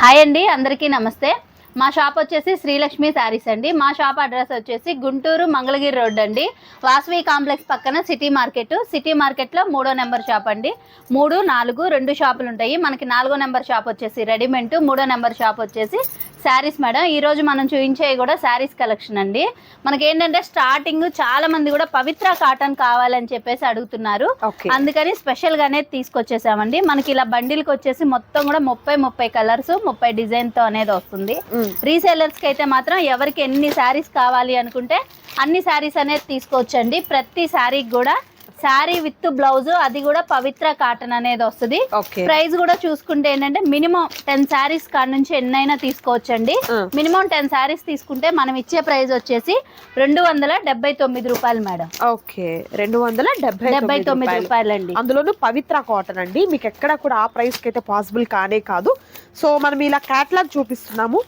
Hi అండి, అందరికీ నమస్తే. మా షాప్ వచ్చేసి శ్రీలక్ష్మి శారీస్ అండి. మా షాప్ అడ్రస్ వచ్చేసి గుంటూరు మంగళగిరి రోడ్ అండి. వాసవి కాంప్లెక్స్ పక్కన సిటీ మార్కెట్లో 3వ నెంబర్ షాప్ అండి. 3, 4 2 షాపులు ఉంటాయి. మనకి 4వ నెంబర్ షాప్ వచ్చేసి రెడీమేడ్, 3వ నెంబర్ షాప్ వచ్చేసి శారీస్ మేడం. ఈరోజు మనం చూపించేవి కూడా శారీస్ కలెక్షన్ అండి. మనకి ఏంటంటే స్టార్టింగ్ చాలా మంది కూడా పవిత్ర కాటన్ కావాలని చెప్పేసి అడుగుతున్నారు. అందుకని స్పెషల్ గానే తీసుకొచ్చేసామండి. మనకి ఇలా బండిల్కి వచ్చేసి మొత్తం కూడా 30 కలర్స్ 30 డిజైన్ తో అనేది వస్తుంది. రీసేలర్స్ కి అయితే మాత్రం ఎవరికి ఎన్ని శారీస్ కావాలి అనుకుంటే అన్ని శారీస్ అనేది తీసుకోవచ్చండి. ప్రతి శారీకి కూడా శారీ విత్ బ్లౌజ్, అది కూడా పవిత్ర కాటన్ అనేది వస్తుంది. ప్రైస్ కూడా చూసుకుంటే ఏంటంటే మినిమం 10 శారీస్ కాడ నుంచి ఎన్నైనా తీసుకోవచ్చండి. మినిమం 10 శారీస్ తీసుకుంటే మనం ఇచ్చే ప్రైస్ వచ్చేసి 279 రూపాయలు మేడం. ఓకే, 279 రూపాయలు అండి. అందులోనూ పవిత్ర కాటన్ అండి. మీకు ఎక్కడ కూడా ఆ ప్రైస్ కి అయితే పాసిబుల్ కానే కాదు. సో మనం ఇలా క్యాటలాగ్ చూపిస్తున్నాము.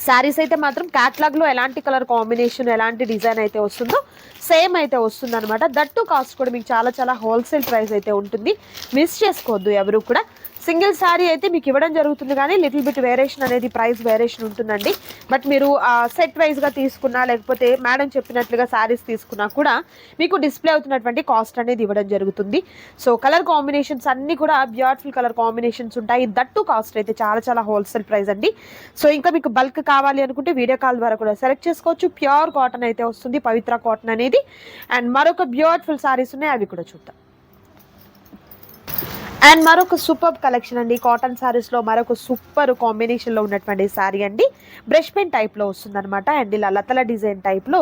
శారీస్ అయితే మాత్రం క్యాటలాగ్ లో ఎలాంటి కలర్ కాంబినేషన్, ఎలాంటి డిజైన్ అయితే వస్తుందో సేమ్ అయితే వస్తుంది అనమాట. దట్టు కాస్ట్ కూడా మీకు చాలా హోల్సేల్ ప్రైస్ అయితే ఉంటుంది. మిస్ చేసుకోవద్దు ఎవరు కూడా. సింగిల్ శారీ అయితే మీకు ఇవ్వడం జరుగుతుంది, కానీ లిటిల్ బిట్ వేరియేషన్ అనేది ప్రైస్ వేరియేషన్ ఉంటుందండి. బట్ మీరు సెట్ వైజ్గా తీసుకున్నా, లేకపోతే మేడం చెప్పినట్లుగా శారీస్ తీసుకున్నా కూడా మీకు డిస్ప్లే అవుతున్నటువంటి కాస్ట్ అనేది ఇవ్వడం జరుగుతుంది. సో కలర్ కాంబినేషన్స్ అన్నీ కూడా బ్యూటిఫుల్ కలర్ కాంబినేషన్స్ ఉంటాయి. దట్టు కాస్ట్ అయితే చాలా హోల్సేల్ ప్రైస్ అండి. సో ఇంకా మీకు బల్క్ కావాలి అనుకుంటే వీడియో కాల్ ద్వారా కూడా సెలెక్ట్ చేసుకోవచ్చు. ప్యూర్ కాటన్ అయితే వస్తుంది, పవిత్ర కాటన్ అనేది. అండ్ మరొక బ్యూటిఫుల్ శారీస్ ఉన్నాయి, అవి కూడా చూద్దాం. అండ్ మరొక సూపర్ కలెక్షన్ అండి. కాటన్ శారీస్ లో మరొక సూపర్ కాంబినేషన్ లో ఉన్నటువంటి శారీ అండి. బ్రష్ పెన్ టైప్ లో వస్తుంది అనమాట. అండ్ ఇలా లతల డిజైన్ టైప్ లో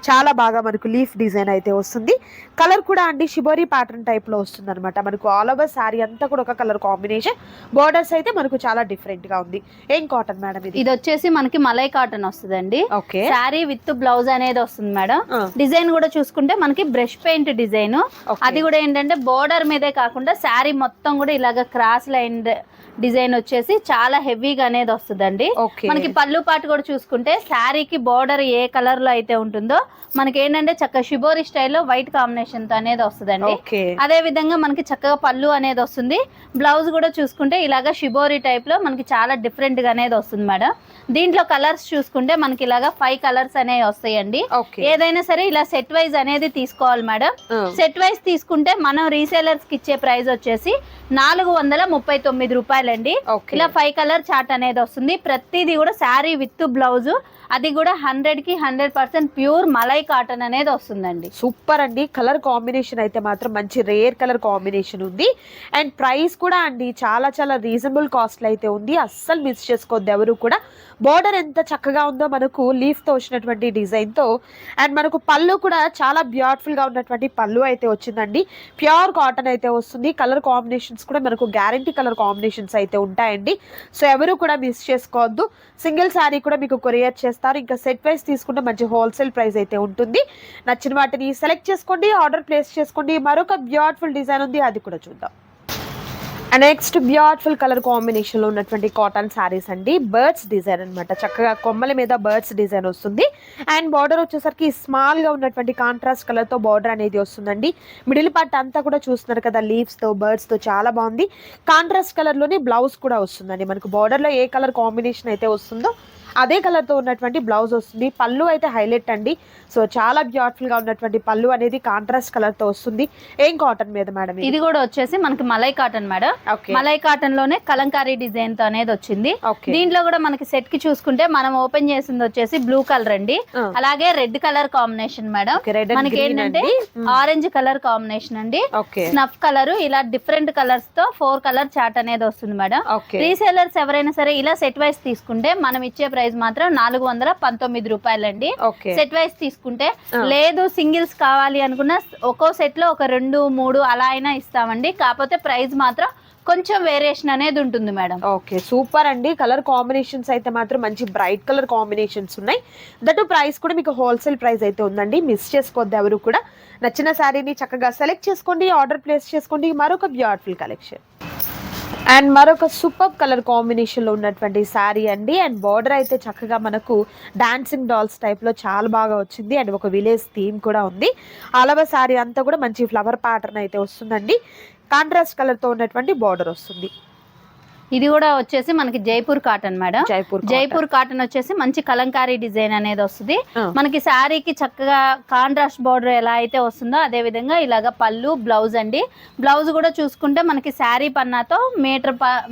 చాలా బాగా మనకు లీఫ్ డిజైన్ అయితే వస్తుంది. కలర్ కూడా అండి షిబోరీ ప్యాటర్న్ టైప్ లో వస్తుంది అనమాట. మనకు ఆల్ ఓవర్ శారీ అంతా కూడా ఒక కలర్ కాంబినేషన్. బోర్డర్స్ అయితే మనకు చాలా డిఫరెంట్ గా ఉంది. ఏం కాటన్ మేడం ఇది? ఇది వచ్చేసి మనకి మలై కాటన్ వస్తుందండి. ఓకే, శారీ విత్ బ్లౌజ్ అనేది వస్తుంది మేడం. డిజైన్ కూడా చూసుకుంటే మనకి బ్రష్ పెయింట్ డిజైన్. అది కూడా ఏంటంటే బోర్డర్ మీదే కాకుండా శారీ మొత్తం కూడా ఇలాగ క్రాస్ లైన్ డిజైన్ వచ్చేసి చాలా హెవీగా అనేది వస్తుందండి. మనకి పళ్ళు పాటు కూడా చూసుకుంటే శారీకి బోర్డర్ ఏ కలర్ లో అయితే ఉంటుందో మనకి ఏంటంటే చక్కగా షిబోరి స్టైల్లో వైట్ కాంబినేషన్ తో అనేది వస్తుందండి. అదే విధంగా మనకి చక్కగా పళ్ళు అనేది వస్తుంది. బ్లౌజ్ కూడా చూసుకుంటే ఇలాగా షిబోరి టైప్ లో మనకి చాలా డిఫరెంట్ గా అనేది వస్తుంది మేడం. దీంట్లో కలర్స్ చూసుకుంటే మనకి ఇలాగా 5 కలర్స్ అనేవి వస్తాయండి. ఏదైనా సరే ఇలా సెట్ వైజ్ అనేది తీసుకోవాలి మేడం. సెట్ వైజ్ తీసుకుంటే మనం రీసేలర్స్ కి ఇచ్చే ప్రైస్ వచ్చేసి 439 రూపాయలండి. ఇలా 5 కలర్ చార్ట్ అనేది వస్తుంది. ప్రతిదీ కూడా శారీ విత్ బ్లౌజ్, అది కూడా 100కి 100% ప్యూర్ మలై కాటన్ అనేది వస్తుందండి. సూపర్ అండి. కలర్ కాంబినేషన్ అయితే మాత్రం మంచి రేర్ కలర్ కాంబినేషన్ ఉంది. అండ్ ప్రైస్ కూడా అండి చాలా రీజనబుల్ కాస్ట్ అయితే ఉంది. అస్సలు మిస్ చేసుకోవద్దు ఎవరు కూడా. బోర్డర్ ఎంత చక్కగా ఉందో మనకు లీఫ్ తో వచ్చినటువంటి డిజైన్ తో. అండ్ మనకు పళ్ళు కూడా చాలా బ్యూటిఫుల్ గా ఉన్నటువంటి పళ్ళు అయితే వచ్చిందండి. ప్యూర్ కాటన్ అయితే వస్తుంది. కలర్ కాంబినేషన్స్ కూడా మనకు గ్యారంటీ కలర్ కాంబినేషన్స్ అయితే ఉంటాయండి. సో ఎవరు కూడా మిస్ చేసుకోవద్దు. సింగిల్ శారీ కూడా మీకు కొరియర్ చేస్తారు. ఇంకా సెట్ వైజ్ తీసుకుంటే మంచి హోల్సేల్ ప్రైస్ అయితే ఉంటుంది. నచ్చిన వాటిని సెలెక్ట్ చేసుకోండి, ఆర్డర్ ప్లేస్ చేసుకోండి. మరొక బ్యూటిఫుల్ డిజైన్ ఉంది, అది కూడా చూద్దాం. నెక్స్ట్ బ్యూటిఫుల్ కలర్ కాంబినేషన్ లో ఉన్నటువంటి కాటన్ శారీస్ అండి. బర్డ్స్ డిజైన్ అనమాట. చక్కగా కొమ్మల మీద బర్డ్స్ డిజైన్ వస్తుంది. అండ్ బార్డర్ వచ్చేసరికి స్మాల్ గా ఉన్నటువంటి కాంట్రాస్ట్ కలర్ తో బార్డర్ అనేది వస్తుందండి. మిడిల్ పార్ట్ అంతా కూడా చూస్తున్నారు కదా, లీవ్స్ తో బర్డ్స్ తో చాలా బాగుంది. కాంట్రాస్ట్ కలర్ లోనే బ్లౌజ్ కూడా వస్తుందండి. మనకు బార్డర్ లో ఏ కలర్ కాంబినేషన్ అయితే వస్తుందో అదే కలర్ తో ఉన్నటువంటి బ్లౌజ్ వస్తుంది. పళ్ళు అయితే హైలైట్ అండి. సో చాలా బ్యూటిఫుల్ గా ఉన్నటువంటి పళ్ళు అనేది కాంట్రాస్ట్ కలర్ తో వస్తుంది. ఏం కాటన్ మీద మేడం? ఇది కూడా వచ్చేసి మనకి malai cotton madam. Malai cotton లోనే కలంకారీ డిజైన్ తో అనేది వచ్చింది. దీంట్లో కూడా మనకి సెట్ కి చూసుకుంటే మనం ఓపెన్ చేసింది వచ్చేసి బ్లూ కలర్ అండి. అలాగే రెడ్ కలర్ కాంబినేషన్ మేడం. మనకి ఏంటంటే ఆరెంజ్ కలర్ కాంబినేషన్ అండి. స్నఫ్ కలర్, ఇలా డిఫరెంట్ కలర్స్ తో 4 కలర్ చార్ట్ అనేది వస్తుంది మేడం. రీసేలర్స్ ఎవరైనా సరే ఇలా సెట్ వైజ్ తీసుకుంటే మనం ఇచ్చే ప్రైస్ మాత్రం 419 రూపాయలండి. సెట్ వైజ్ తీసుకుంటే. లేదు సింగిల్స్ కావాలి అనుకున్న ఒక్కో సెట్ లో ఒక 2, 3 అలా అయినా ఇస్తామండి. కాకపోతే ప్రైస్ మాత్రం కొంచెం వేరియేషన్ అనేది ఉంటుంది మేడం. ఓకే, సూపర్ అండి. కలర్ కాంబినేషన్స్ అయితే మాత్రం మంచి బ్రైట్ కలర్ కాంబినేషన్స్ ఉన్నాయి. దట్ ప్రైస్ కూడా మీకు హోల్సేల్ ప్రైస్ అయితే ఉందండి. మిస్ చేసుకోవద్దు ఎవరు కూడా. నచ్చిన శారీని చక్కగా సెలెక్ట్ చేసుకోండి, ఆర్డర్ ప్లేస్ చేసుకోండి. మరొక బ్యూటిఫుల్ కలెక్షన్ అండ్ మరొక సూపర్ కలర్ కాంబినేషన్ లో ఉన్నటువంటి శారీ అండి. అండ్ బార్డర్ అయితే చక్కగా మనకు డాన్సింగ్ డాల్స్ టైప్ లో చాలా బాగా వచ్చింది. అండ్ ఒక విలేజ్ థీమ్ కూడా ఉంది. ఆల్ ఓవర్ శారీ అంతా కూడా మంచి ఫ్లవర్ ప్యాటర్న్ అయితే వస్తుందండి. కాంట్రాస్ట్ కలర్ తో ఉన్నటువంటి బార్డర్ వస్తుంది. ఇది కూడా వచ్చేసి మనకి Jaipur cotton madam. Jaipur cotton వచ్చేసి మంచి కలంకారీ డిజైన్ అనేది వస్తుంది. మనకి శారీకి చక్కగా కాంట్రాస్ట్ బార్డర్ ఎలా అయితే వస్తుందో అదే విధంగా ఇలాగా పళ్ళు, బ్లౌజ్ అండి. బ్లౌజ్ కూడా చూసుకుంటే మనకి శారీ పన్నాతో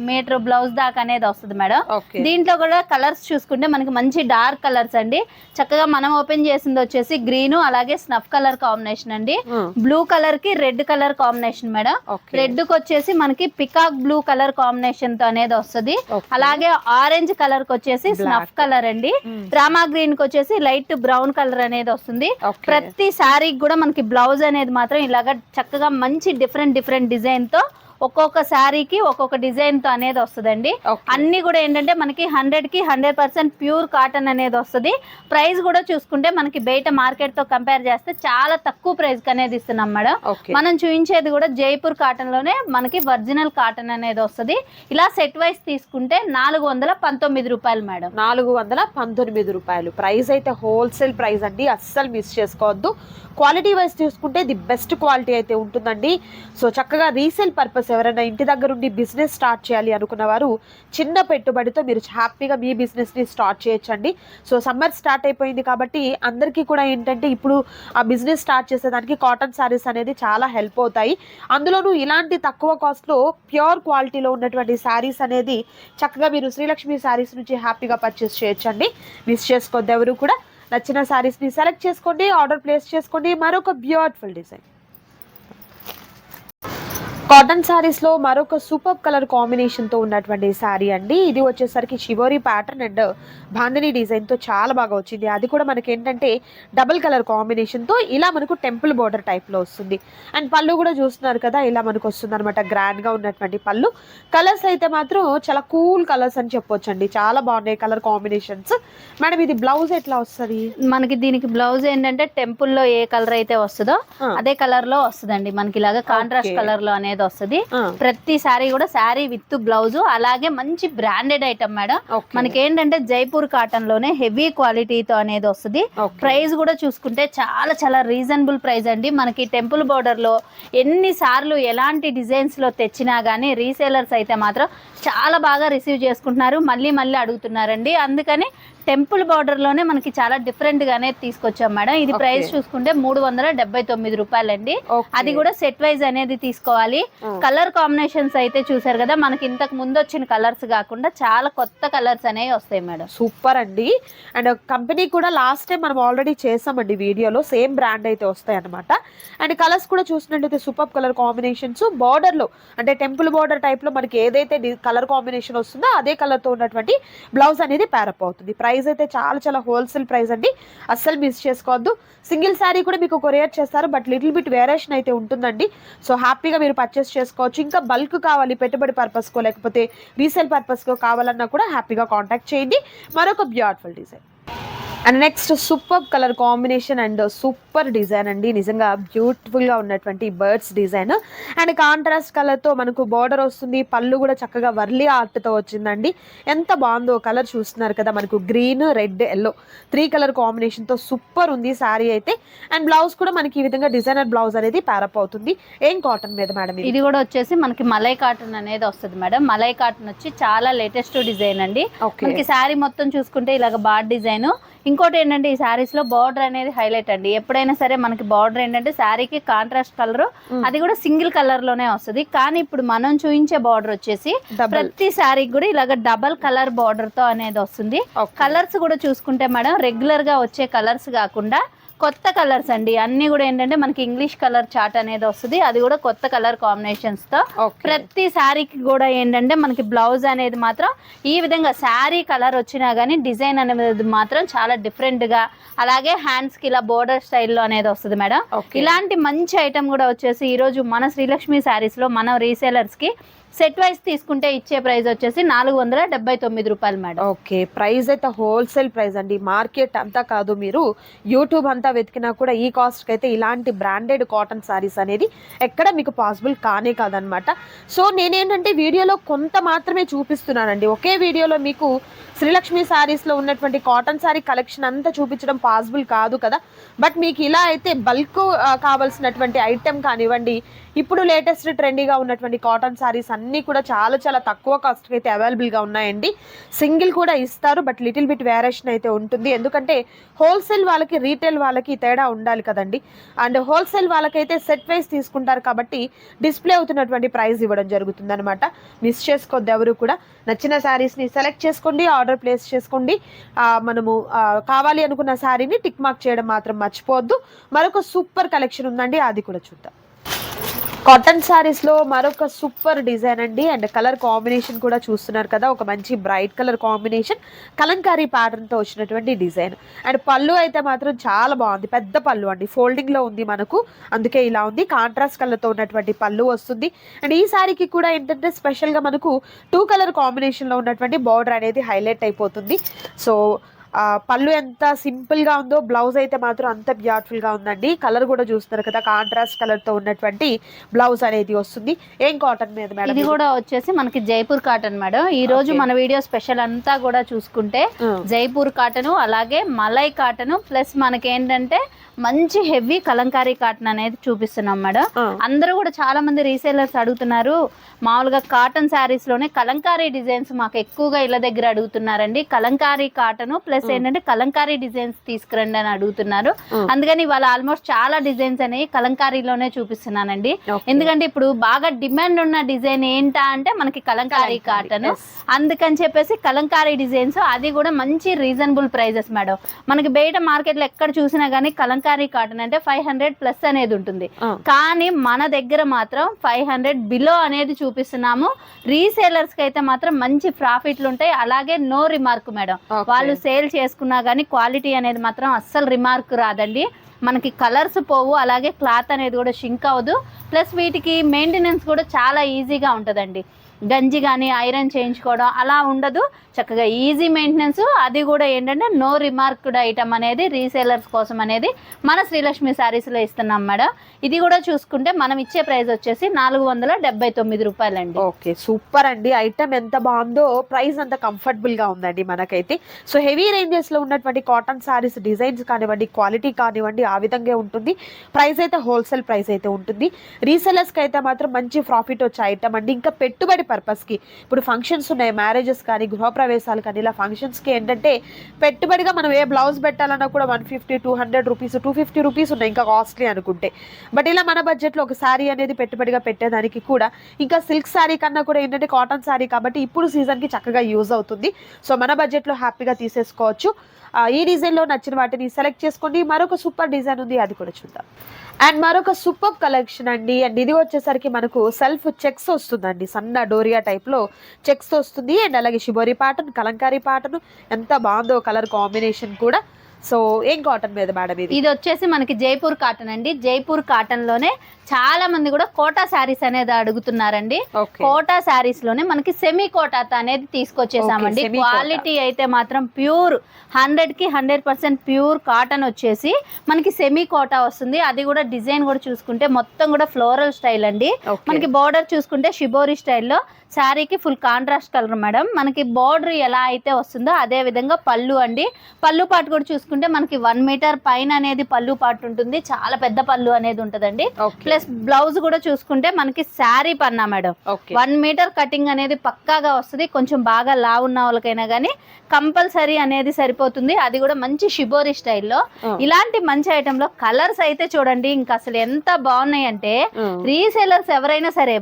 మీటర్ బ్లౌజ్ దాకా అనేది వస్తుంది మేడం. దీంట్లో కూడా కలర్స్ చూసుకుంటే మనకి మంచి డార్క్ కలర్స్ అండి. చక్కగా మనం ఓపెన్ చేసింది వచ్చేసి గ్రీన్ అలాగే స్నఫ్ కలర్ కాంబినేషన్ అండి. బ్లూ కలర్ కి red colour combination madam. Red కి వచ్చేసి మనకి పికాక్ బ్లూ కలర్ కాంబినేషన్ తో అనేది వస్తుంది. అలాగే ఆరెంజ్ కలర్ కి వచ్చేసి స్నఫ్ కలర్ అండి. రామా గ్రీన్ కి వచ్చేసి లైట్ బ్రౌన్ కలర్ అనేది వస్తుంది. ప్రతి శారీకి కూడా మనకి బ్లౌజ్ అనేది మాత్రం ఇలాగా చక్కగా మంచి డిఫరెంట్ డిజైన్ తో ఒక్కొక్క శారీకి ఒక్కొక్క డిజైన్ తో అనేది వస్తుందండి. అన్ని కూడా ఏంటంటే మనకి 100% ప్యూర్ కాటన్ అనేది వస్తుంది. ప్రైస్ కూడా చూసుకుంటే మనకి బయట మార్కెట్ తో కంపేర్ చేస్తే చాలా తక్కువ ప్రైస్ కి అనేది ఇస్తున్నాం మేడం. మనం చూపించేది కూడా జైపూర్ కాటన్ లోనే మనకి ఒరిజినల్ కాటన్ అనేది వస్తుంది. ఇలా సెట్ వైస్ తీసుకుంటే 419 రూపాయలు మేడం. 419 రూపాయలు. ప్రైస్ అయితే హోల్సేల్ ప్రైస్ అండి, అస్సలు మిస్ చేసుకోవద్దు. క్వాలిటీ వైజ్ చూసుకుంటే ది బెస్ట్ క్వాలిటీ అయితే ఉంటుందండి. సో చక్కగా రీసేల్ పర్పస్ ఎవరైనా ఇంటి దగ్గర ఉండి బిజినెస్ స్టార్ట్ చేయాలి అనుకున్న వారు చిన్న పెట్టుబడితో మీరు హ్యాపీగా మీ బిజినెస్ని స్టార్ట్ చేయొచ్చండి. సో సమ్మర్ స్టార్ట్ అయిపోయింది కాబట్టి అందరికీ కూడా ఏంటంటే ఇప్పుడు ఆ బిజినెస్ స్టార్ట్ చేసేదానికి కాటన్ శారీస్ అనేది చాలా హెల్ప్ అవుతాయి. అందులోనూ ఇలాంటి తక్కువ కాస్ట్లో ప్యూర్ క్వాలిటీలో ఉన్నటువంటి శారీస్ అనేది చక్కగా మీరు శ్రీలక్ష్మి శారీస్ నుంచి హ్యాపీగా పర్చేస్ చేయొచ్చండి. మిస్ చేసుకోవద్దు ఎవరు కూడా. నచ్చిన శారీస్ని సెలెక్ట్ చేసుకోండి, ఆర్డర్ ప్లేస్ చేసుకోండి. మరొక బ్యూటిఫుల్ డిజైన్ కాటన్ శారీస్లో మరొక సూపర్ కలర్ కాంబినేషన్తో ఉన్నటువంటి శారీ అండి. ఇది వచ్చేసరికి షివోరీ ప్యాటర్న్ అండ్ బాందిని డిజైన్తో చాలా బాగా వచ్చింది. అది కూడా మనకి ఏంటంటే డబుల్ కలర్ కాంబినేషన్తో ఇలా మనకు టెంపుల్ బోర్డర్ టైప్లో వస్తుంది. అండ్ పళ్ళు కూడా చూస్తున్నారు కదా, ఇలా మనకు వస్తుంది అనమాట. గ్రాండ్గా ఉన్నటువంటి పళ్ళు. కలర్స్ అయితే మాత్రం చాలా కూల్ కలర్స్ అని చెప్పొచ్చండి. చాలా బాగున్నాయి కలర్ కాంబినేషన్స్. మేడం ఇది బ్లౌజ్ ఎట్లా వస్తుంది మనకి? దీనికి బ్లౌజ్ ఏంటంటే టెంపుల్ లో ఏ కలర్ అయితే వస్తుందో అదే కలర్ లో వస్తుందండి. మనకి ఇలాగా కాంట్రాస్ట్ కలర్ లో అనేది వస్తుంది. ప్రతి సారీ కూడా శారీ విత్ బ్లౌజ్. అలాగే మంచి బ్రాండెడ్ ఐటమ్ మేడం. మనకి ఏంటంటే జైపూర్ కాటన్ లోనే హెవీ క్వాలిటీతో అనేది వస్తుంది. ప్రైస్ కూడా చూసుకుంటే చాలా రీజనబుల్ ప్రైస్ అండి. మనకి టెంపుల్ బోర్డర్ లో ఎన్ని సార్లు ఎలాంటి డిజైన్స్ లో తెచ్చినా గానీ రీసేలర్స్ అయితే మాత్రం చాలా బాగా రిసీవ్ చేసుకుంటున్నారు, మళ్ళీ అడుగుతున్నారండి. అందుకని టెంపుల్ బార్డర్ లోనే మనకి చాలా డిఫరెంట్ గానే తీసుకొచ్చాం మేడం. ఇది ప్రైస్ చూసుకుంటే 379 రూపాయలండి. అది కూడా సెట్ వైజ్ అనేది తీసుకోవాలి. కలర్ కాంబినేషన్స్ అయితే చూసారు కదా, మనకి ఇంతకు ముందు వచ్చిన కలర్స్ కాకుండా చాలా కొత్త కలర్స్ అనేవి వస్తాయి మేడం. సూపర్ అండి. అండ్ కంపెనీ కూడా లాస్ట్ టైం మనం ఆల్రెడీ చేసామండి వీడియోలో. సేమ్ బ్రాండ్ అయితే వస్తాయి అనమాట. అండ్ కలర్స్ కూడా చూసినట్టయితే సూపర్ కలర్ కాంబినేషన్స్. బార్డర్ లో అంటే టెంపుల్ బార్డర్ టైప్ లో మనకి ఏదైతే కలర్ కాంబినేషన్ వస్తుందో అదే కలర్ తో ఉన్నటువంటి బ్లౌజ్ అనేది ప్యారప్ అవుతుంది. ప్రైస్ అయితే చాలా హోల్సేల్ ప్రైస్ అండి, అస్సలు మిస్ చేసుకోవద్దు. సింగిల్ శారీ కూడా మీకు కొరియర్ చేస్తారు, బట్ లిటిల్ బిట్ వేరియేషన్ అయితే ఉంటుందండి. సో హ్యాపీగా మీరు పర్చేస్ చేసుకోవచ్చు. ఇంకా బల్క్ కావాలి పెట్టుబడి పర్పస్కో లేకపోతే రీసేల్ పర్పస్కో కావాలన్నా కూడా హ్యాపీగా కాంటాక్ట్ చేయండి. మరొక beautiful design and next super colour combination and super design అండి. నిజంగా బ్యూటిఫుల్గా ఉన్నటువంటి బర్డ్స్ డిజైన్ అండ్ కాంట్రాస్ట్ కలర్తో మనకు బార్డర్ వస్తుంది. పళ్ళు కూడా చక్కగా వర్లీ ఆర్ట్తో వచ్చిందండి. ఎంత బాగుందో కలర్ చూస్తున్నారు కదా, మనకు గ్రీన్, రెడ్, ఎల్లో 3 కలర్ కాంబినేషన్తో సూపర్ ఉంది శారీ అయితే. అండ్ బ్లౌజ్ కూడా మనకి ఈ విధంగా డిజైనర్ బ్లౌజ్ అనేది ప్యారప్ అవుతుంది. ఏం కాటన్ మీద మేడం? ఇది కూడా వచ్చేసి మనకి మలై కాటన్ అనేది వస్తుంది మేడం. మలై కాటన్ వచ్చి చాలా లేటెస్ట్ డిజైన్ అండి. మనకి శారీ మొత్తం చూసుకుంటే ఇలాగ బార్డ్ డిజైన్. ఇంకోటి ఏంటంటే ఈ శారీస్ లో బార్డర్ అనేది హైలైట్ అండి. ఎప్పుడైనా సరే మనకి బార్డర్ ఏంటంటే శారీకి కాంట్రాస్ట్ కలర్, అది కూడా సింగిల్ కలర్ లోనే వస్తుంది. కానీ ఇప్పుడు మనం చూపించే బార్డర్ వచ్చేసి ప్రతి శారీకి కూడా ఇలాగ డబల్ కలర్ బార్డర్ తో అనేది వస్తుంది. కలర్స్ కూడా చూసుకుంటే మేడం రెగ్యులర్ గా వచ్చే కలర్స్ కాకుండా కొత్త కలర్స్ అండి. అన్ని కూడా ఏంటంటే మనకి ఇంగ్లీష్ కలర్ చార్ట్ అనేది వస్తుంది. అది కూడా కొత్త కలర్ కాంబినేషన్స్ తో. ప్రతి శారీకి కూడా ఏంటంటే మనకి బ్లౌజ్ అనేది మాత్రం ఈ విధంగా శారీ కలర్ వచ్చినా గానీ డిజైన్ అనేది మాత్రం చాలా డిఫరెంట్ గా, అలాగే హ్యాండ్స్ కి ఇలా బోర్డర్ స్టైల్లో అనేది వస్తుంది మేడం. ఇలాంటి మంచి ఐటమ్ కూడా వచ్చేసి ఈ రోజు మన శ్రీలక్ష్మి శారీస్ లో మన రీసేలర్స్ కి సెట్ వైజ్ తీసుకుంటే ఇచ్చే ప్రైస్ వచ్చేసి 479 రూపాయలు మేడం. ఓకే, ప్రైస్ అయితే హోల్సేల్ ప్రైస్ అండి. మార్కెట్ అంతా కాదు, మీరు యూట్యూబ్ అంతా వెతికినా కూడా ఈ కాస్ట్కి అయితే ఇలాంటి బ్రాండెడ్ కాటన్ శారీస్ అనేది ఎక్కడ మీకు పాసిబుల్ కానే కాదనమాట. సో నేనేంటంటే వీడియోలో కొంత మాత్రమే చూపిస్తున్నానండి. ఒకే వీడియోలో మీకు శ్రీలక్ష్మి శారీస్లో ఉన్నటువంటి కాటన్ శారీ కలెక్షన్ అంతా చూపించడం పాసిబుల్ కాదు కదా. బట్ మీకు ఇలా అయితే బల్క్ కావాల్సినటువంటి ఐటెం కానివ్వండి, ఇప్పుడు లేటెస్ట్ ట్రెండీగా ఉన్నటువంటి కాటన్ శారీస్ అన్నీ కూడా చాలా చాలా తక్కువ కాస్ట్కి అయితే అవైలబుల్గా ఉన్నాయండి. సింగిల్ కూడా ఇస్తారు, బట్ లిటిల్ బిట్ వేరియేషన్ అయితే ఉంటుంది. ఎందుకంటే హోల్సేల్ వాళ్ళకి రీటైల్ వాళ్ళకి తేడా ఉండాలి కదండి. అండ్ హోల్సేల్ వాళ్ళకైతే సెట్ వైజ్ తీసుకుంటారు కాబట్టి డిస్ప్లే అవుతున్నటువంటి ప్రైస్ ఇవ్వడం జరుగుతుంది అనమాట. మిస్ చేసుకోవద్దు ఎవరు కూడా. నచ్చిన శారీస్ని సెలెక్ట్ చేసుకోండి, ఆర్డర్ ప్లేస్ చేసుకోండి. మనము కావాలి అనుకున్న శారీని టిక్ మార్క్ చేయడం మాత్రం మర్చిపోవద్దు. మరొక సూపర్ కలెక్షన్ ఉందండి, అది కూడా చూద్దాం. కాటన్ శారీస్లో మరొక సూపర్ డిజైన్ అండి. అండ్ కలర్ కాంబినేషన్ కూడా చూస్తున్నారు కదా, ఒక మంచి బ్రైట్ కలర్ కాంబినేషన్, కలంకారీ ప్యాటర్న్తో వచ్చినటువంటి డిజైన్. అండ్ పళ్ళు అయితే మాత్రం చాలా బాగుంది, పెద్ద పళ్ళు అండి, ఫోల్డింగ్లో ఉంది మనకు, అందుకే ఇలా ఉంది. కాంట్రాస్ట్ కలర్తో ఉన్నటువంటి పళ్ళు వస్తుంది. అండ్ ఈ శారీకి కూడా ఏంటంటే స్పెషల్గా మనకు 2 కలర్ కాంబినేషన్లో ఉన్నటువంటి బార్డర్ అనేది హైలైట్ అయిపోతుంది. సో పళ్ళు ఎంత సింపుల్గా ఉందో బ్లౌజ్ అయితే మాత్రం అంత బ్యూటిఫుల్గా ఉందండి. కలర్ కూడా చూస్తున్నారు కదా, కాంట్రాస్ట్ కలర్తో ఉన్నటువంటి బ్లౌజ్ అనేది వస్తుంది. ఏం కాటన్ మీద మేడం? ఇది కూడా వచ్చేసి మనకి జైపూర్ కాటన్ మేడం. ఈ రోజు మన వీడియో స్పెషల్ అంతా కూడా చూసుకుంటే జైపూర్ కాటన్, అలాగే మలై కాటన్, ప్లస్ మనకి ఏంటంటే మంచి హెవీ కలంకారీ కాటన్ అనేది చూపిస్తున్నాం మేడం. అందరూ కూడా చాలా మంది రీసేలర్స్ అడుగుతున్నారు, మామూలుగా కాటన్ శారీస్ లోనే కలంకారీ డిజైన్స్ మాకు ఎక్కువగా ఇళ్ళ దగ్గర అడుగుతున్నారండి. కలంకారీ కాటన్ ప్లస్ ఏంటంటే కలంకారీ డిజైన్స్ తీసుకురండి అని అడుగుతున్నారు. అందుకని ఇవాళ ఆల్మోస్ట్ చాలా డిజైన్స్ అనేవి కలంకారీలోనే చూపిస్తున్నానండి. ఎందుకంటే ఇప్పుడు బాగా డిమాండ్ ఉన్న డిజైన్ ఏంటా అంటే మనకి కలంకారీ కాటన్. అందుకని చెప్పేసి కలంకారీ డిజైన్స్, అది కూడా మంచి రీజనబుల్ ప్రైజెస్ మేడం. మనకి బయట మార్కెట్ లో ఎక్కడ చూసినా గానీ కలంకారీ కాటన్ అంటే 500 ప్లస్ అనేది ఉంటుంది, కానీ మన దగ్గర మాత్రం 500 బిలో అనేది చూపిస్తున్నాము. రీసేలర్స్ కి అయితే మాత్రం మంచి ప్రాఫిట్లు ఉంటాయి. అలాగే నో రిమార్క్ మేడం, వాళ్ళు సేల్ చేసుకున్నా గానీ క్వాలిటీ అనేది మాత్రం అస్సలు రిమార్క్ రాదండి. మనకి కలర్స్ పోవు, అలాగే క్లాత్ అనేది కూడా షింక్ అవ్వదు. ప్లస్ వీటికి మెయింటెనెన్స్ కూడా చాలా ఈజీగా ఉంటుందండి. గంజి కానీ ఐరన్ చేయించుకోవడం అలా ఉండదు, చక్కగా ఈజీ మెయింటెనెన్స్. అది కూడా ఏంటంటే నో రిమార్క్డ్ ఐటమ్ అనేది రీసేలర్స్ కోసం అనేది మన శ్రీలక్ష్మి శారీస్లో ఇస్తున్నాం మేడం. ఇది కూడా చూసుకుంటే మనం ఇచ్చే ప్రైస్ వచ్చేసి 479 రూపాయలండి. ఓకే, సూపర్ అండి. ఐటమ్ ఎంత బాగుందో, ప్రైస్ అంత కంఫర్టబుల్గా ఉందండి మనకైతే. సో హెవీ రేంజెస్లో ఉన్నటువంటి కాటన్ శారీస్ డిజైన్స్ కానివ్వండి, క్వాలిటీ కానివ్వండి, ఆ విధంగా ఉంటుంది. ప్రైస్ అయితే హోల్సేల్ ప్రైస్ అయితే ఉంటుంది. రీసెలర్స్కి అయితే మాత్రం మంచి ప్రాఫిట్ వచ్చే ఐటమ్ అండి. ఇంకా పెట్టుబడి పర్పస్కి ఇప్పుడు ఫంక్షన్స్ ఉన్నాయి, మ్యారేజెస్ కానీ గృహప్రవేశాలు కానీ, ఇలా ఫంక్షన్స్కి ఏంటంటే పెట్టుబడిగా మనం ఏ బ్లౌజ్ పెట్టాలన్నా కూడా 150, 200 రూపీస్, 250 రూపీస్ ఉన్నాయి ఇంకా కాస్ట్లీ అనుకుంటే. బట్ ఇలా మన బడ్జెట్లో ఒక శారీ అనేది పెట్టుబడిగా పెట్టేదానికి కూడా, ఇంకా సిల్క్ శారీ కన్నా కూడా ఏంటంటే కాటన్ శారీ కాబట్టి ఇప్పుడు సీజన్కి చక్కగా యూజ్ అవుతుంది. సో మన బడ్జెట్లో హ్యాపీగా తీసేసుకోవచ్చు. ఈ డిజైన్లో నచ్చిన వాటిని సెలెక్ట్ చేసుకోండి. మరొక సూపర్ డిజైన్ ఉంది, అది కూడా చూద్దాం. అండ్ మరొక సూపర్ కలెక్షన్ అండి. అండ్ ఇది వచ్చేసరికి మనకు సెల్ఫ్ చెక్స్ వస్తుందండి, సన్న డోరియా టైప్లో చెక్స్ వస్తుంది. అండ్ అలాగే షిబోరి ప్యాటర్న్, కలంకారీ ప్యాటర్న్, ఎంత బాగుందో కలర్ కాంబినేషన్ కూడా. సో ఏం కాటన్ మీద మేడం ఇది? ఇది వచ్చేసి మనకి జైపూర్ కాటన్ అండి. జైపూర్ కాటన్ లోనే చాలా మంది కూడా కోటా శారీస్ అనేది అడుగుతున్నారండి. కోటా శారీస్ లోనే మనకి సెమీ కోటా అనేది తీసుకొచ్చేసామండి. క్వాలిటీ అయితే మాత్రం ప్యూర్ 100కి 100% ప్యూర్ కాటన్ వచ్చేసి మనకి సెమీ కోటా వస్తుంది. అది కూడా డిజైన్ కూడా చూసుకుంటే మొత్తం కూడా ఫ్లోరల్ స్టైల్ అండి. మనకి బార్డర్ చూసుకుంటే షిబోరి స్టైల్లో, శారీకి ఫుల్ కాంట్రాస్ట్ కలర్ మేడం. మనకి బార్డర్ ఎలా అయితే వస్తుందో అదే విధంగా పళ్ళు అండి. పళ్ళు పాటు కూడా చూసుకుంటే మనకి 1 మీటర్ పైన అనేది పళ్ళు పాటు ఉంటుంది, చాలా పెద్ద పళ్ళు అనేది ఉంటుందండి. ప్లస్ బ్లౌజ్ కూడా చూసుకుంటే మనకి శారీ పన్నా మేడం 1 మీటర్ కటింగ్ అనేది పక్కాగా వస్తుంది. కొంచెం బాగా లావు ఉన్న వాళ్ళకైనా కానీ కంపల్సరీ అనేది సరిపోతుంది. అది కూడా మంచి షిబోరి స్టైల్లో. ఇలాంటి మంచి ఐటమ్ లో కలర్స్ అయితే చూడండి ఇంకా అసలు ఎంత బాగున్నాయి అంటే, రీసేలర్స్ ఎవరైనా సరే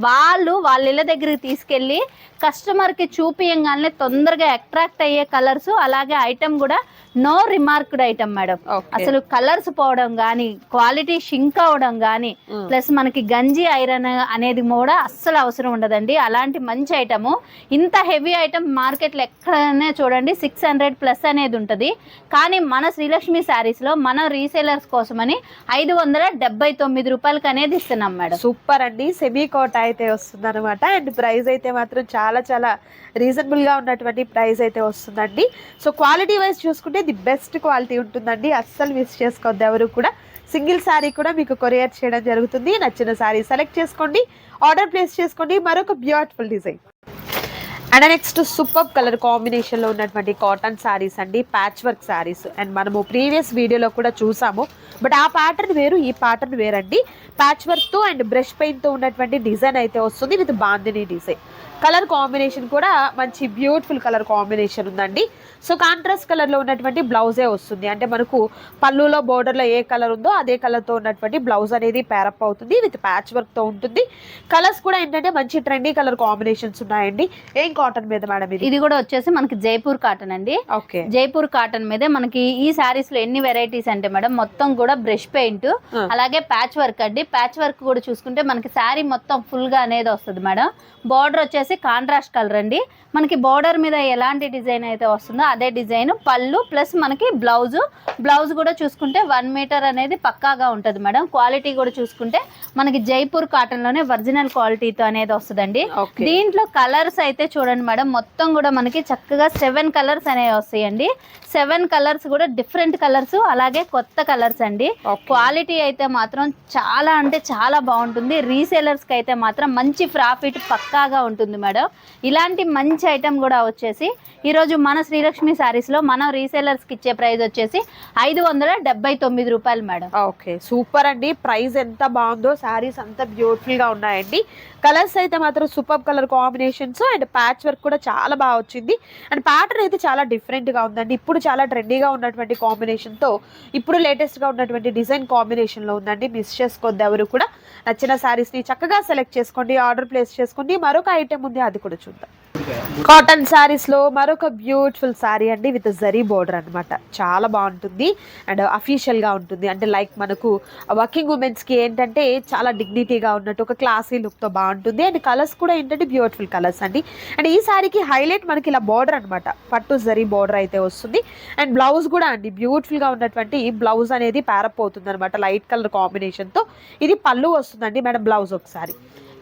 వాళ్ళ ఇళ్ళ దగ్గర తీసుకెళ్లి కస్టమర్ కి చూపియంగానే తొందరగా అట్రాక్ట్ అయ్యే కలర్స్, అలాగే ఐటమ్ కూడా నో రిమార్క్డ్ ఐటమ్ మేడం. అసలు కలర్స్ పోవడం గానీ, క్వాలిటీ షింక్ అవడం గానీ, ప్లస్ మనకి గంజి ఐరన్ అనేది కూడా అస్సలు అవసరం ఉండదండి. అలాంటి మంచి ఐటమ్. ఇంత హెవీ ఐటమ్ మార్కెట్ లో ఎక్కడనే చూడండి 600 ప్లస్ అనేది ఉంటది, కానీ మన శ్రీలక్ష్మి శారీస్ లో మన రీసేలర్స్ కోసమని 579 రూపాయలకి అనేది ఇస్తున్నాం మేడం. సూపర్ అండి. సెమీ కోట అయితే వస్తుంది అనమాట. అండ్ ప్రైస్ అయితే మాత్రం చాలా చాలా రీజనబుల్ గా ఉన్నటువంటి ప్రైస్ అయితే వస్తుందండి. సో క్వాలిటీ వైజ్ చూసుకుంటే ది బెస్ట్ క్వాలిటీ ఉంటుందండి, అస్సలు మిస్ చేసుకోవద్దు ఎవరు కూడా. సింగిల్ శారీ కూడా మీకు కొరియర్ చేయడం జరుగుతుంది. నచ్చిన శారీ సెలెక్ట్ చేసుకోండి, ఆర్డర్ ప్లేస్ చేసుకోండి. మరొక beautiful design. And next super colour combination లో ఉన్నటువంటి కాటన్ శారీస్ అండి, ప్యాచ్ వర్క్ శారీస్. అండ్ మనము ప్రీవియస్ వీడియోలో కూడా చూసాము, బట్ ఆ ప్యాటర్న్ వేరు, ఈ ప్యాటర్న్ వేరండి. ప్యాచ్ వర్క్ తో అండ్ బ్రష్ పెయింట్ తో ఉన్నటువంటి డిజైన్ అయితే వస్తుంది with bandhani design. Colour combination కూడా మంచి బ్యూటిఫుల్ కలర్ కాంబినేషన్ ఉందండి. సో కాంట్రాస్ట్ కలర్ లో ఉన్నటువంటి బ్లౌజే వస్తుంది. అంటే మనకు పళ్ళులో బోర్డర్ లో ఏ కలర్ ఉందో అదే కలర్ తో ఉన్నటువంటి బ్లౌజ్ అనేది పేరప్ అవుతుంది విత్ ప్యాచ్ వర్క్ తో ఉంటుంది. కలర్స్ కూడా ఏంటంటే మంచి ట్రెండీ కలర్ కాంబినేషన్స్ ఉన్నాయండి. ఏం కాటన్ మీద మేడం ఇది కూడా వచ్చేసి మనకి జైపూర్ కాటన్ అండి. ఓకే, జైపూర్ కాటన్ మీదే మనకి ఈ శారీస్ లో ఎన్ని వెరైటీస్ అంటే మేడం, మొత్తం కూడా బ్రష్ పెయింట్ అలాగే ప్యాచ్ వర్క్ అండి. ప్యాచ్ వర్క్ కూడా చూసుకుంటే మనకి శారీ మొత్తం ఫుల్ గా అనేది వస్తుంది మేడం. బార్డర్ వచ్చేసి కాంట్రాస్ట్ కలర్ అండి. మనకి బార్డర్ మీద ఎలాంటి డిజైన్ అయితే వస్తుందో అదే డిజైన్ పళ్ళు ప్లస్ మనకి బ్లౌజ్ కూడా చూసుకుంటే 1 మీటర్ అనేది పక్కాగా ఉంటుంది మేడం. క్వాలిటీ కూడా చూసుకుంటే మనకి జైపూర్ కాటన్ లోనే ఒరిజినల్ క్వాలిటీతో అనేది వస్తుందండి. దీంట్లో కలర్స్ అయితే చూడండి మేడం, మొత్తం కూడా మనకి చక్కగా 7 కలర్స్ అనేవి వస్తాయండి. 7 కలర్స్ కూడా డిఫరెంట్ కలర్స్, అలాగే కొత్త కలర్స్ అండి. క్వాలిటీ అయితే మాత్రం చాలా అంటే చాలా బాగుంటుంది. రీసేలర్స్ కి అయితే మాత్రం మంచి ప్రాఫిట్ పక్కాగా ఉంటుంది మేడం. ఇలాంటి మంచి ఐటమ్ కూడా వచ్చేసి ఈరోజు మన శ్రీలక్ష్మి శారీస్ లో మనం రీసేలర్స్ కి ఇచ్చే ప్రైస్ వచ్చేసి 579 రూపాయలు మేడం. ఓకే, సూపర్ అండి. ప్రైస్ ఎంత బాగుందో, శారీస్ అంత బ్యూటిఫుల్ గా ఉన్నాయండి. కలర్స్ అయితే మాత్రం super colour combinations and patch work కూడా చాలా బాగా వచ్చింది. అండ్ ప్యాటర్న్ అయితే చాలా డిఫరెంట్ గా ఉందండి. ఇప్పుడు చాలా ట్రెండీగా ఉన్నటువంటి కాంబినేషన్ తో ఇప్పుడు లేటెస్ట్ గా ఉన్నటువంటి డిజైన్ కాంబినేషన్ లో ఉందండి. మిస్ చేసుకోవద్దు ఎవరు కూడా. నచ్చిన శారీస్ ని చక్కగా సెలెక్ట్ చేసుకోండి, ఆర్డర్ ప్లేస్ చేసుకోండి. మరొక ఐటెం ఉంది, అది కూడా చూద్దాం. కాటన్ శారీస్ లో మరొక బ్యూటిఫుల్ శారీ అండి విత్ జరీ బోర్డర్ అన్నమాట. చాలా బాగుంటుంది అండ్ అఫీషియల్ గా ఉంటుంది. అంటే లైక్ మనకు వర్కింగ్ ఉమెన్స్ కి ఏంటంటే చాలా డిగ్నిటీగా ఉన్నట్టు ఒక క్లాసీ లుక్ తో బాగుంటుంది. అండ్ కలర్స్ కూడా ఏంటంటే బ్యూటిఫుల్ కలర్స్ అండి. అండ్ ఈ శారీకి హైలైట్ మనకి ఇలా బోర్డర్ అనమాట, పట్టు జరీ బోర్డర్ అయితే వస్తుంది. అండ్ బ్లౌజ్ కూడా అండి బ్యూటిఫుల్ గా ఉన్నటువంటి బ్లౌజ్ అనేది ప్యారప్ అవుతుంది అనమాట, లైట్ కలర్ కాంబినేషన్ తో. ఇది పళ్ళు వస్తుందండి మేడం. బ్లౌజ్ ఒకసారి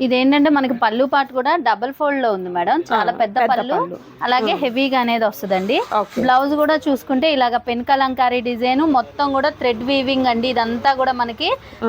ఇదేంటంటే మనకి పళ్ళు పాటు కూడా డబుల్ ఫోల్డ్ లో ఉంది మేడం. చాలా పెద్ద పళ్ళు, అలాగే హెవీగా అనేది వస్తుందండి. బ్లౌజ్ కూడా చూసుకుంటే ఇలాగ పెన్ కలంకారీ డిజైన్, మొత్తం కూడా థ్రెడ్ వీవింగ్ అండి. ఇదంతా కూడా మనకి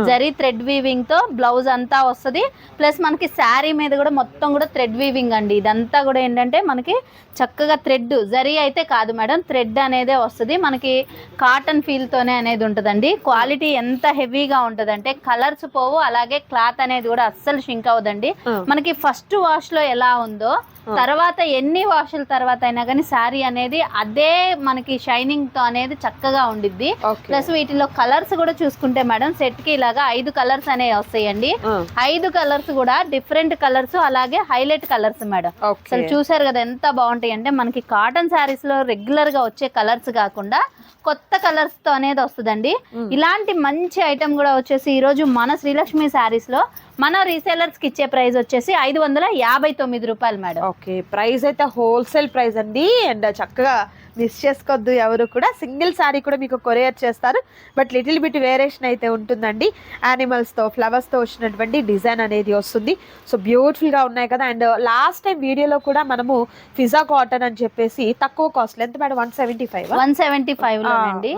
జరీ థ్రెడ్ వీవింగ్ తో బ్లౌజ్ అంతా వస్తుంది. ప్లస్ మనకి శారీ మీద కూడా మొత్తం కూడా థ్రెడ్ వీవింగ్ అండి. ఇదంతా కూడా ఏంటంటే మనకి చక్కగా థ్రెడ్, జరీ అయితే కాదు మేడం, థ్రెడ్ అనేదే వస్తుంది. మనకి కాటన్ ఫీల్ తోనే అనేది ఉంటుందండి. క్వాలిటీ ఎంత హెవీగా ఉంటుందంటే కలర్స్ పోవు, అలాగే క్లాత్ అనేది కూడా అస్సలు షింక్ అవ్వదండి. మనకి ఫస్ట్ వాష్ లో ఎలా ఉందో తర్వాత ఎన్ని వాషుల తర్వాత అయినా కానీ శారీ అనేది అదే మనకి షైనింగ్ తో అనేది చక్కగా ఉండిద్ది. ప్లస్ వీటిలో కలర్స్ కూడా చూసుకుంటే మేడం, సెట్ కి ఇలాగా 5 కలర్స్ అనేవి వస్తాయండి. 5 కలర్స్ కూడా డిఫరెంట్ కలర్స్, అలాగే హైలైట్ కలర్స్ మేడం. అసలు చూసారు కదా ఎంత బాగుంటాయి అంటే, మనకి కాటన్ శారీస్ లో రెగ్యులర్ గా వచ్చే కలర్స్ కాకుండా కొత్త కలర్స్ తో అనేది వస్తుందండి. ఇలాంటి మంచి ఐటమ్ కూడా వచ్చేసి ఈ రోజు మన శ్రీలక్ష్మి శారీస్ లో మన రీసేలర్స్ కి ఇచ్చే ప్రైస్ వచ్చేసి 559 రూపాయలు మేడం. ఓకే, ప్రైస్ అయితే హోల్సేల్ ప్రైస్ అండి. అండ్ చక్కగా మిస్ చేసుకోవద్దు ఎవరు కూడా. సింగిల్ శారీ కూడా మీకు కొరియర్ చేస్తారు, బట్ లిటిల్ బిట్ వేరియేషన్ అయితే ఉంటుందండి. యానిమల్స్తో ఫ్లవర్స్తో వచ్చినటువంటి డిజైన్ అనేది వస్తుంది. సో బ్యూటిఫుల్గా ఉన్నాయి కదా. అండ్ లాస్ట్ టైం వీడియోలో కూడా మనము ఫిజా కాటన్ అని చెప్పేసి తక్కువ కాస్ట్, ఎంత మేడం? 175 లోనండి.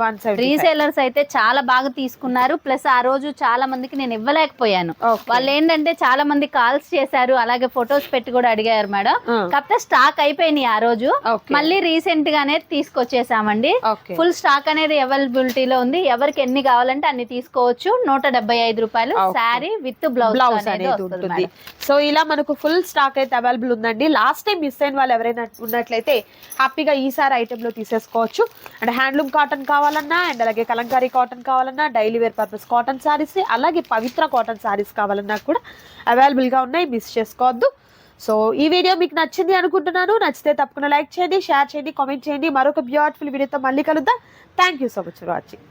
రీసేలర్స్ అయితే చాలా బాగా తీసుకున్నారు. ప్లస్ ఆ రోజు చాలా మందికి నేను ఇవ్వలేకపోయాను. వాళ్ళు ఏంటంటే చాలా మంది కాల్స్ చేశారు, అలాగే ఫొటోస్ పెట్టి కూడా అడిగారు మేడం. కాకపోతే స్టాక్ అయిపోయినాయి ఆ రోజు. మళ్ళీ రీసెంట్ గానే తీసుకొచ్చేసామండి. ఫుల్ స్టాక్ అనేది అవైలబిలిటీలో ఉంది. ఎవరికి ఎన్ని కావాలంటే అన్ని తీసుకోవచ్చు. 175 రూపాయలు శారీ విత్ బ్లౌజ్ అనేది ఉంటుంది. సో ఇలా మనకు ఫుల్ స్టాక్ అయితే అవైలబుల్ ఉందండి. లాస్ట్ టైం మిస్ అయిన వాళ్ళు ఎవరైనా ఉన్నట్లయితే హ్యాపీగా ఈసారి ఐటమ్ లో తీసేసుకోవచ్చు. అండ్ హ్యాండ్లూమ్ కాటన్ కావాలన్నా, అండ్ అలాగే కలంకారీ కాటన్ కావాలన్నా, daily wear purpose cotton saris, అలాగే పవిత్ర కాటన్ శారీస్ కావాలన్నా కూడా అవైలబుల్ గా ఉన్నాయి. మిస్ చేసుకోవద్దు. సో ఈ వీడియో మీకు నచ్చింది అనుకుంటున్నాను. నచ్చితే తప్పకుండా లైక్ చేయండి, షేర్ చేయండి, కామెంట్ చేయండి. మరొక బ్యూటిఫుల్ వీడియోతో మళ్ళీ కలుద్దాం. Thank you so much for watching.